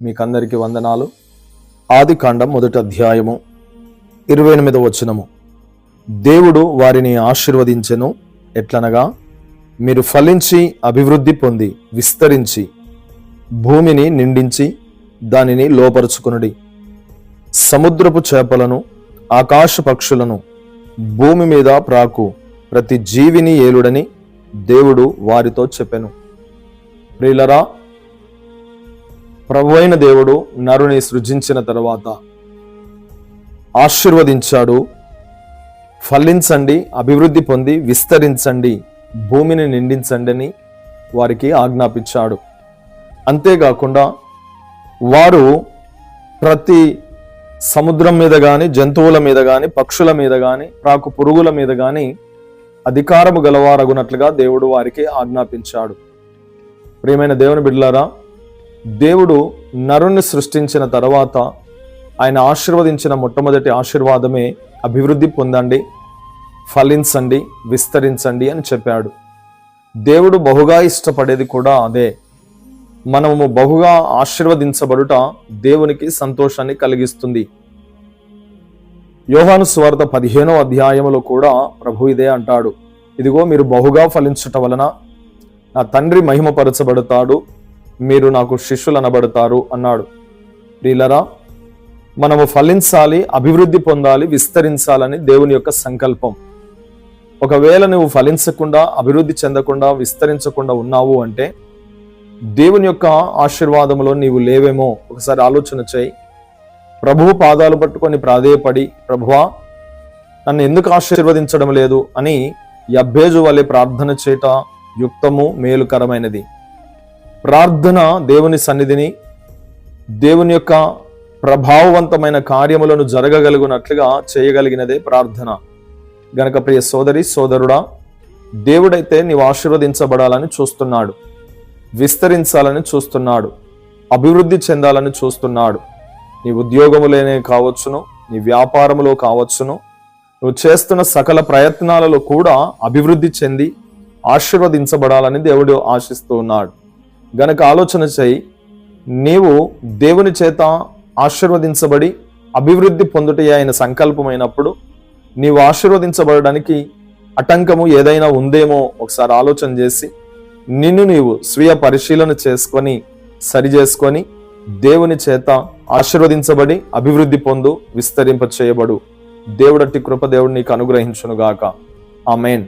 మీకందరికీ వందనాలు. ఆదికాండం 1వ అధ్యాయము 28వ వచనము. దేవుడు వారిని ఆశీర్వదించెను ఎట్లనగా, మీరు ఫలించి అభివృద్ధి పొంది విస్తరించి భూమిని నిండించి దానిని లోపరుచుకొనుడి. సముద్రపు చేపలను ఆకాశ పక్షులను భూమి మీద ప్రాకు ప్రతి జీవిని ఏలుడని దేవుడు వారితో చెప్పెను. ప్రియులరా, ప్రభువైన దేవుడు నరుని సృజించిన తర్వాత ఆశీర్వదించాడు. ఫలించండి, అభివృద్ధి పొంది విస్తరించండి, భూమిని నిండించండి అని వారికి ఆజ్ఞాపించాడు. అంతేకాకుండా వారు ప్రతి సముద్రం మీద కానీ, జంతువుల మీద కానీ, పక్షుల మీద కానీ, ప్రాకు పురుగుల మీద కానీ అధికారము గలవారగునట్లుగా దేవుడు వారికి ఆజ్ఞాపించాడు. ప్రియమైన దేవుని బిడ్డలారా, దేవుడు నరుని సృష్టించిన తర్వాత ఆయన ఆశీర్వదించిన మొట్టమొదటి ఆశీర్వాదమే అభివృద్ధి పొందండి, ఫలించండి, విస్తరించండి అని చెప్పాడు. దేవుడు బహుగా ఇష్టపడేది కూడా అదే. మనము బహుగా ఆశీర్వదించబడుట దేవునికి సంతోషాన్ని కలిగిస్తుంది. యోహాను సువార్త 15వ అధ్యాయములో కూడా ప్రభు ఇదే అంటాడు, ఇదిగో మీరు బహుగా ఫలించుట వలన నా తండ్రి మహిమపరచబడతాడు, మీరు నాకు శిష్యులు అనబడతారు అన్నాడు. ప్రియులరా, మనము ఫలించాలి, అభివృద్ధి పొందాలి, విస్తరించాలని దేవుని యొక్క సంకల్పం. ఒకవేళ నువ్వు ఫలించకుండా, అభివృద్ధి చెందకుండా, విస్తరించకుండా ఉన్నావు అంటే దేవుని యొక్క ఆశీర్వాదంలో నీవు లేవేమో ఒకసారి ఆలోచన చేయి. ప్రభువు పాదాలు పట్టుకొని ప్రాధేయపడి, ప్రభువా నన్ను ఎందుకు ఆశీర్వదించడం లేదు అని యబ్బేజు వలె ప్రార్థన చేయట యుక్తము, మేలుకరమైనది. ప్రార్థన దేవుని సన్నిధిని, దేవుని యొక్క ప్రభావవంతమైన కార్యములను జరగగలుగునట్లుగా చేయగలిగినదే ప్రార్థన. గనక ప్రియ సోదరి సోదరుడా, దేవుడైతే నీవు ఆశీర్వదించబడాలని చూస్తున్నాడు, విస్తరించాలని చూస్తున్నాడు, అభివృద్ధి చెందాలని చూస్తున్నాడు. నీ ఉద్యోగములోనే కావచ్చును, నీ వ్యాపారములో కావచ్చును, నువ్వు చేస్తున్న సకల ప్రయత్నాలలో కూడా అభివృద్ధి చెంది ఆశీర్వదించబడాలని దేవుడు ఆశిస్తూ ఉన్నాడు. గనక ఆలోచన చేయి, నీవు దేవుని చేత ఆశీర్వదించబడి అభివృద్ధి పొందుటే ఆయన సంకల్పమైనప్పుడు నీవు ఆశీర్వదించబడడానికి ఆటంకము ఏదైనా ఉందేమో ఒకసారి ఆలోచన చేసి నిన్ను నీవు స్వీయ పరిశీలన చేసుకొని సరి చేసుకొని దేవుని చేత ఆశీర్వదించబడి అభివృద్ధి పొందు, విస్తరింప చేయబడు. దేవుడట్టి కృప దేవుడు నీకు అనుగ్రహించునుగాక. ఆమేన్.